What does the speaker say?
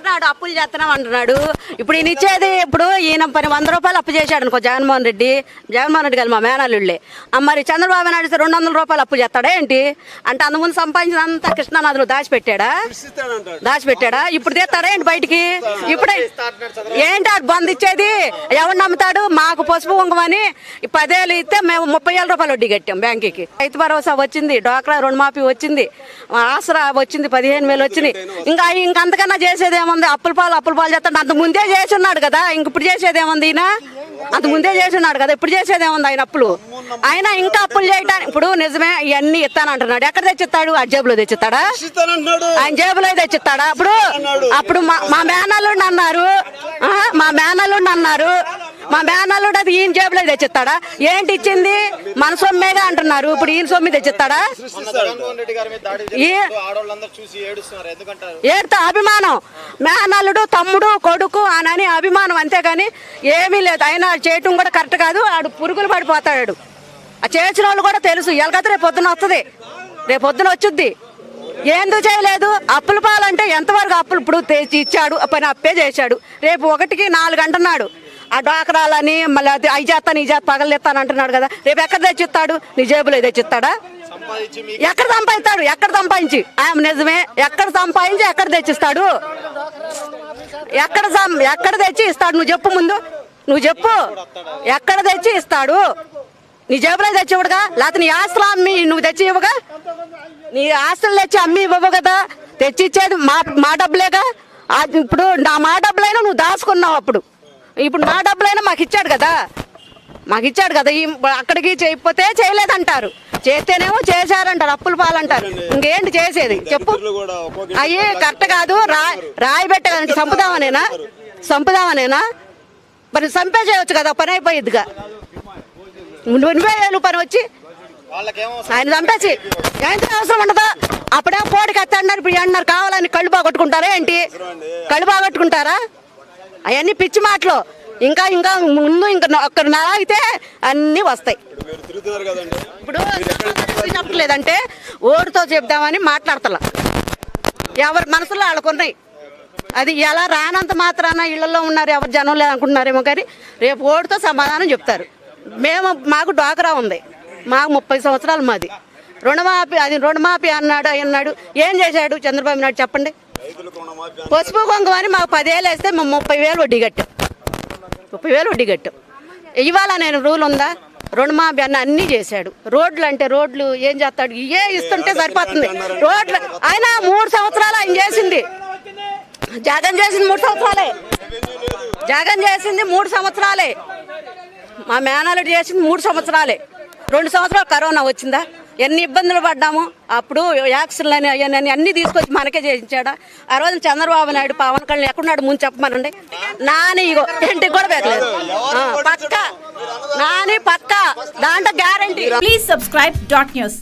అంటున్నాడు అప్పులు చేస్తున్నాం అంటున్నాడు. ఇప్పుడు ఈయన ఇచ్చేది ఇప్పుడు ఈయన 100 రూపాయలు అప్పు చేశాడు అనుకో జగన్మోహన్ రెడ్డి గారు మా మేనల్లుళ్ళే. మరి చంద్రబాబు నాయుడు 200 రూపాయలు అప్పు చేస్తాడా ఏంటి అంటే అంతకుముందు సంపాదించినంత కృష్ణానదిలో దాచిపెట్టాడా ఇప్పుడు తీస్తాడా ఏంటి బయటికి? ఇప్పుడు ఏంటి అది బంద్ ఇచ్చేది? ఎవరు నమ్ముతాడు? మాకు పసుపు కుంకుమని 10 ఏళ్ళు ఇస్తే మేము 30,000 రూపాయలు వడ్డీ కట్టాం బ్యాంకుకి. రైతు భరోసా వచ్చింది, డ్వాక్రా రుణమాఫీ వచ్చింది, ఆసరా వచ్చింది, 15,000 వచ్చింది. ఇంకంతకన్నా చేసేది ఏముంది? అప్పుల పాలు చేస్తాడు. అంత ముందే చేసి ఉన్నాడు కదా, ఇంక ఇప్పుడు చేసేది ఏముంది? ఈయన అంత ముందే చేసి ఉన్నాడు కదా, ఇప్పుడు చేసేది ఏముంది? ఆయన అప్పులు ఆయన ఇంకా అప్పులు చేయడానికి ఇప్పుడు నిజమే ఇవన్నీ ఇస్తానంటున్నాడు. ఎక్కడ తెచ్చిస్తాడు? ఆ జేబులో తెచ్చిస్తాడా? ఆయన జేబులో తెచ్చిస్తాడా? అప్పుడు మా మేనల్లుండి అన్నారు, మా మేనల్లుడు అది ఈయన జేబులో తెచ్చిస్తాడా? ఏంటి ఇచ్చింది? మన సొమ్మేగా అంటున్నారు. ఇప్పుడు ఈయన సొమ్మి తెచ్చిస్తాడా? ఏడుతా అభిమానం, మేనల్లుడు తమ్ముడు కొడుకు అని అభిమానం, అంతేగాని ఏమీ లేదు. ఆయన చేయటం కూడా కరెక్ట్ కాదు. ఆడు పురుగులు పడిపోతాడు. ఆ చేసిన వాళ్ళు కూడా తెలుసు. ఎలాగైతే రేపు పొద్దున వచ్చుద్ది. ఎందుకు చేయలేదు? అప్పుల పాలంటే ఎంతవరకు అప్పులు ఇప్పుడు ఇచ్చాడు, పని అప్పే చేశాడు. రేపు 1కి 4 అంటున్నాడు. ఆ డ్వాక్రాలని మళ్ళీ అది ఈ చేత పగలెత్తాను అంటున్నాడు కదా, రేపు ఎక్కడ తెచ్చిస్తాడు? నీ జేబులో తెచ్చిస్తాడా? ఎక్కడ సంపాదించి నిజమే ఎక్కడ సంపాదించి ఎక్కడ తెచ్చిస్తాడు? ఎక్కడ తెచ్చి ఇస్తాడు? నువ్వు చెప్పు ముందు, నువ్వు చెప్పు. ఎక్కడ తెచ్చి ఇస్తాడు? నీ జేబులో తెచ్చి ఇవ్వడుగా, లేకపోతే నీ ఆస్తులు అమ్మి నువ్వు తెచ్చి ఇవ్వగా, నీ ఆస్తులు తెచ్చి అమ్మి ఇవ్వవు కదా. తెచ్చి ఇచ్చేది మా డబ్బులేగా. ఇప్పుడు మా డబ్బులైనా నువ్వు దాచుకున్నావు. ఇప్పుడు నా డబ్బులైనా మాకు ఇచ్చాడు కదా. అక్కడికి చేయకపోతే చేయలేదంటారు, చేస్తేనేమో చేశారంటారు, అప్పుల పాలంటారు. ఇంకేంటి చేసేది చెప్పు? అయ్యే కరెక్ట్ కాదు. రాయి పెట్టగలంటే చంపుదామనేనా? మరి చంపే చేయవచ్చు కదా, పని అయిపోయిద్దిగా. 20,000 పని వచ్చి ఆయన చంపేసి ఎంత అవసరం ఉండదా? అప్పుడే పోటీకి అన్నారు, ఇప్పుడు అన్నారు కావాలని కళ్ళు బాగొట్టుకుంటారా ఏంటి? కళ్ళు బాగొట్టుకుంటారా? అవన్నీ పిచ్చి మాటలు. ఇంకా ముందు ఒక్క నాగితే అన్నీ వస్తాయి. ఇప్పుడు చెప్పలేదంటే ఓడితో చెప్దామని మాట్లాడతలా. ఎవరి మనసులో వాళ్ళకున్నాయి. అది ఎలా రానంత మాత్రాన ఇళ్లలో ఉన్నారు, ఎవరు జనం లేదనుకుంటున్నారేమో, కానీ రేపు ఓడితో సమాధానం చెప్తారు. మాకు డ్వాక్రా ఉంది, మాకు 30 సంవత్సరాలు మాది. రుణమాఫీ అన్నాడు. ఏం చేశాడు చంద్రబాబు నాయుడు చెప్పండి? పసుపు కుంకుమని మాకు 10 ఏళ్ళు వేస్తే మేము 30,000 వడ్డీ కట్టాం. ఇవాళ నేను రూల్ ఉందా? రుణమాఫీ అన్నీ చేశాడు. రోడ్లు ఏం చేస్తాడు? ఇస్తుంటే సరిపోతుంది. రోడ్లు ఆయన 3 సంవత్సరాలు ఆయన చేసింది. జగన్ చేసింది 3 సంవత్సరాలే. మా మేనల్లుడు చేసింది 3 సంవత్సరాలే. 2 సంవత్సరాలు కరోనా వచ్చిందా? ఎన్ని ఇబ్బందులు పడ్డాము. అప్పుడు యాక్సిడెంట్లని అన్నీ తీసుకొచ్చి మనకే చేయించాడా? ఆ రోజు చంద్రబాబు నాయుడు పవన్ కళ్యాణ్ ఎక్కడున్నాడు ముందు చెప్పమనండి. నాని ఇగో ఇంటికి కూడా పెట్టలేదు. పక్కా దాంట్లో గ్యారంటీ. Please subscribe .news.